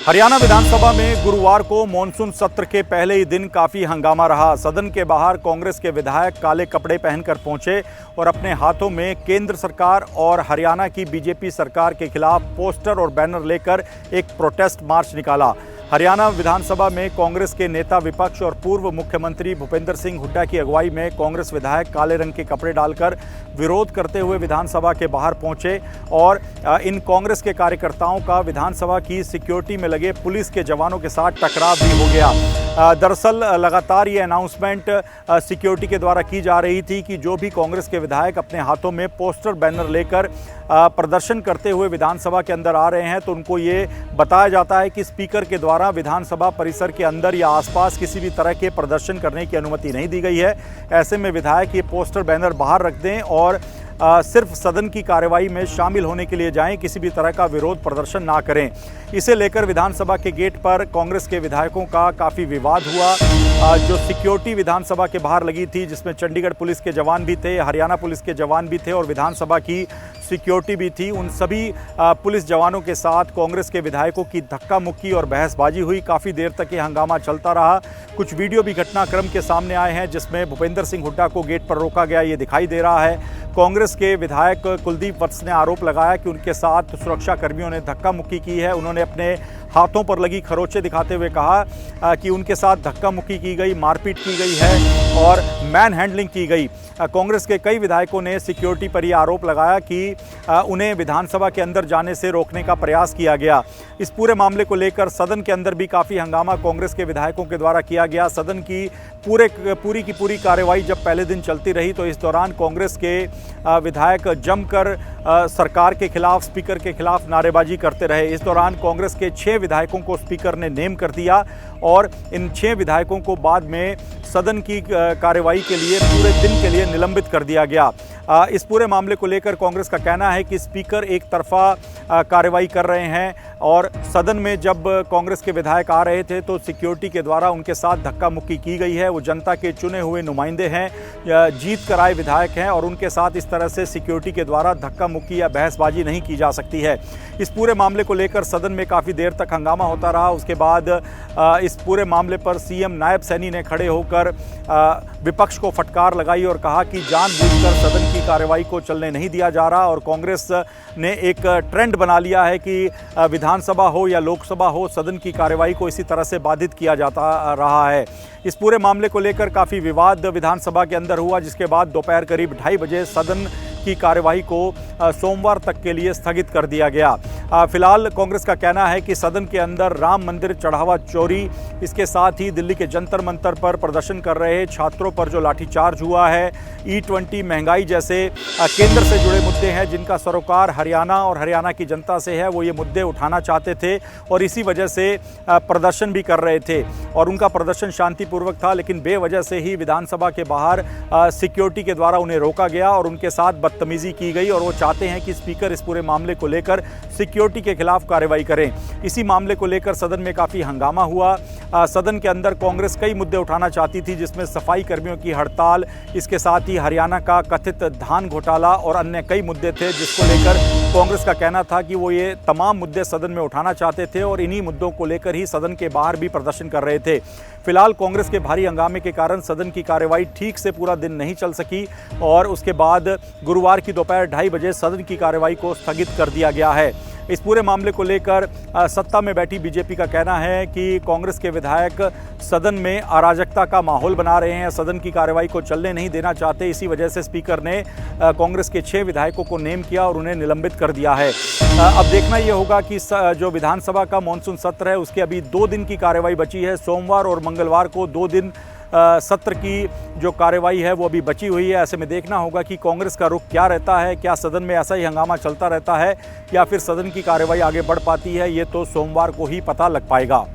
हरियाणा विधानसभा में गुरुवार को मॉनसून सत्र के पहले ही दिन काफी हंगामा रहा। सदन के बाहर कांग्रेस के विधायक काले कपड़े पहनकर पहुंचे और अपने हाथों में केंद्र सरकार और हरियाणा की बीजेपी सरकार के खिलाफ पोस्टर और बैनर लेकर एक प्रोटेस्ट मार्च निकाला। हरियाणा विधानसभा में कांग्रेस के नेता विपक्ष और पूर्व मुख्यमंत्री भूपेंद्र सिंह हुड्डा की अगुवाई में कांग्रेस विधायक काले रंग के कपड़े डालकर विरोध करते हुए विधानसभा के बाहर पहुंचे और इन कांग्रेस के कार्यकर्ताओं का विधानसभा की सिक्योरिटी में लगे पुलिस के जवानों के साथ टकराव भी हो गया। दरअसल लगातार ये अनाउंसमेंट सिक्योरिटी के द्वारा की जा रही थी कि जो भी कांग्रेस के विधायक अपने हाथों में पोस्टर बैनर लेकर प्रदर्शन करते हुए विधानसभा के अंदर आ रहे हैं तो उनको ये बताया जाता है कि स्पीकर के द्वारा विधानसभा परिसर के अंदर या आसपास किसी भी तरह के प्रदर्शन करने की अनुमति नहीं दी गई है। ऐसे में विधायक ये पोस्टर बैनर बाहर रख दें और सिर्फ सदन की कार्यवाही में शामिल होने के लिए जाएं, किसी भी तरह का विरोध प्रदर्शन ना करें। इसे लेकर विधानसभा के गेट पर कांग्रेस के विधायकों का काफ़ी विवाद हुआ। जो सिक्योरिटी विधानसभा के बाहर लगी थी, जिसमें चंडीगढ़ पुलिस के जवान भी थे, हरियाणा पुलिस के जवान भी थे और विधानसभा की सिक्योरिटी भी थी, उन सभी पुलिस जवानों के साथ कांग्रेस के विधायकों की धक्का मुक्की और बहसबाजी हुई। काफ़ी देर तक ये हंगामा चलता रहा। कुछ वीडियो भी घटनाक्रम के सामने आए हैं जिसमें भूपेंद्र सिंह हुड्डा को गेट पर रोका गया, ये दिखाई दे रहा है। कांग्रेस के विधायक कुलदीप वत्स ने आरोप लगाया कि उनके साथ सुरक्षा कर्मियों ने धक्का मुक्की की है। उन्होंने अपने हाथों पर लगी खरोंचें दिखाते हुए कहा कि उनके साथ धक्का मुक्की की गई, मारपीट की गई है और मैन हैंडलिंग की गई। कांग्रेस के कई विधायकों ने सिक्योरिटी पर यह आरोप लगाया कि उन्हें विधानसभा के अंदर जाने से रोकने का प्रयास किया गया। इस पूरे मामले को लेकर सदन के अंदर भी काफ़ी हंगामा कांग्रेस के विधायकों के द्वारा किया गया। सदन की पूरी की पूरी कार्यवाही जब पहले दिन चलती रही तो इस दौरान कांग्रेस के विधायक जमकर सरकार के खिलाफ, स्पीकर के खिलाफ नारेबाजी करते रहे। इस दौरान कांग्रेस के 6 विधायकों को स्पीकर ने नेम कर दिया और इन 6 विधायकों को बाद में सदन की कार्यवाही के लिए पूरे दिन के लिए निलंबित कर दिया गया। इस पूरे मामले को लेकर कांग्रेस का कहना है कि स्पीकर एक तरफा कार्रवाई कर रहे हैं और सदन में जब कांग्रेस के विधायक आ रहे थे तो सिक्योरिटी के द्वारा उनके साथ धक्का मुक्की की गई है। वो जनता के चुने हुए नुमाइंदे हैं, जीत कर आए विधायक हैं और उनके साथ इस तरह से सिक्योरिटी के द्वारा धक्का मुक्की या बहसबाजी नहीं की जा सकती है। इस पूरे मामले को लेकर सदन में काफ़ी देर तक हंगामा होता रहा। उसके बाद इस पूरे मामले पर सीएम नायब सैनी ने खड़े होकर विपक्ष को फटकार लगाई और कहा कि जानबूझकर सदन की कार्यवाही को चलने नहीं दिया जा रहा और कांग्रेस ने एक ट्रेंड बना लिया है कि विधानसभा हो या लोकसभा हो, सदन की कार्यवाही को इसी तरह से बाधित किया जाता रहा है। इस पूरे मामले को लेकर काफ़ी विवाद विधानसभा के अंदर हुआ, जिसके बाद दोपहर करीब 2:30 बजे सदन की कार्यवाही को सोमवार तक के लिए स्थगित कर दिया गया। फिलहाल कांग्रेस का कहना है कि सदन के अंदर राम मंदिर चढ़ावा चोरी, इसके साथ ही दिल्ली के जंतर मंतर पर प्रदर्शन कर रहे छात्रों पर जो लाठीचार्ज हुआ है, E20 महंगाई जैसे केंद्र से जुड़े मुद्दे हैं जिनका सरोकार हरियाणा और हरियाणा की जनता से है, वो ये मुद्दे उठाना चाहते थे और इसी वजह से प्रदर्शन भी कर रहे थे और उनका प्रदर्शन शांतिपूर्वक था। लेकिन बेवजह से ही विधानसभा के बाहर सिक्योरिटी के द्वारा उन्हें रोका गया और उनके साथ बदतमीजी की गई और वो चाहते हैं कि स्पीकर इस पूरे मामले को लेकर सिक्योरिटी के खिलाफ कार्रवाई करें। इसी मामले को लेकर सदन में काफ़ी हंगामा हुआ। सदन के अंदर कांग्रेस कई मुद्दे उठाना चाहती थी, जिसमें सफाई कर्मियों की हड़ताल, इसके साथ ही हरियाणा का कथित धान घोटाला और अन्य कई मुद्दे थे जिसको लेकर कांग्रेस का कहना था कि वो ये तमाम मुद्दे सदन में उठाना चाहते थे और इन्हीं मुद्दों को लेकर ही सदन के बाहर भी प्रदर्शन कर रहे थे। फिलहाल कांग्रेस के भारी हंगामे के कारण सदन की कार्यवाही ठीक से पूरा दिन नहीं चल सकी और उसके बाद गुरुवार की दोपहर 2:30 बजे सदन की कार्यवाही को स्थगित कर दिया गया है। इस पूरे मामले को लेकर सत्ता में बैठी बीजेपी का कहना है कि कांग्रेस के विधायक सदन में अराजकता का माहौल बना रहे हैं, सदन की कार्यवाही को चलने नहीं देना चाहते। इसी वजह से स्पीकर ने कांग्रेस के 6 विधायकों को नेम किया और उन्हें निलंबित कर दिया है। अब देखना ये होगा कि जो विधानसभा का मॉनसून सत्र है उसके अभी 2 दिन की कार्यवाही बची है। सोमवार और मंगलवार को 2 दिन सत्र की जो कार्यवाही है वो अभी बची हुई है। ऐसे में देखना होगा कि कांग्रेस का रुख क्या रहता है, क्या सदन में ऐसा ही हंगामा चलता रहता है या फिर सदन की कार्यवाही आगे बढ़ पाती है, ये तो सोमवार को ही पता लग पाएगा।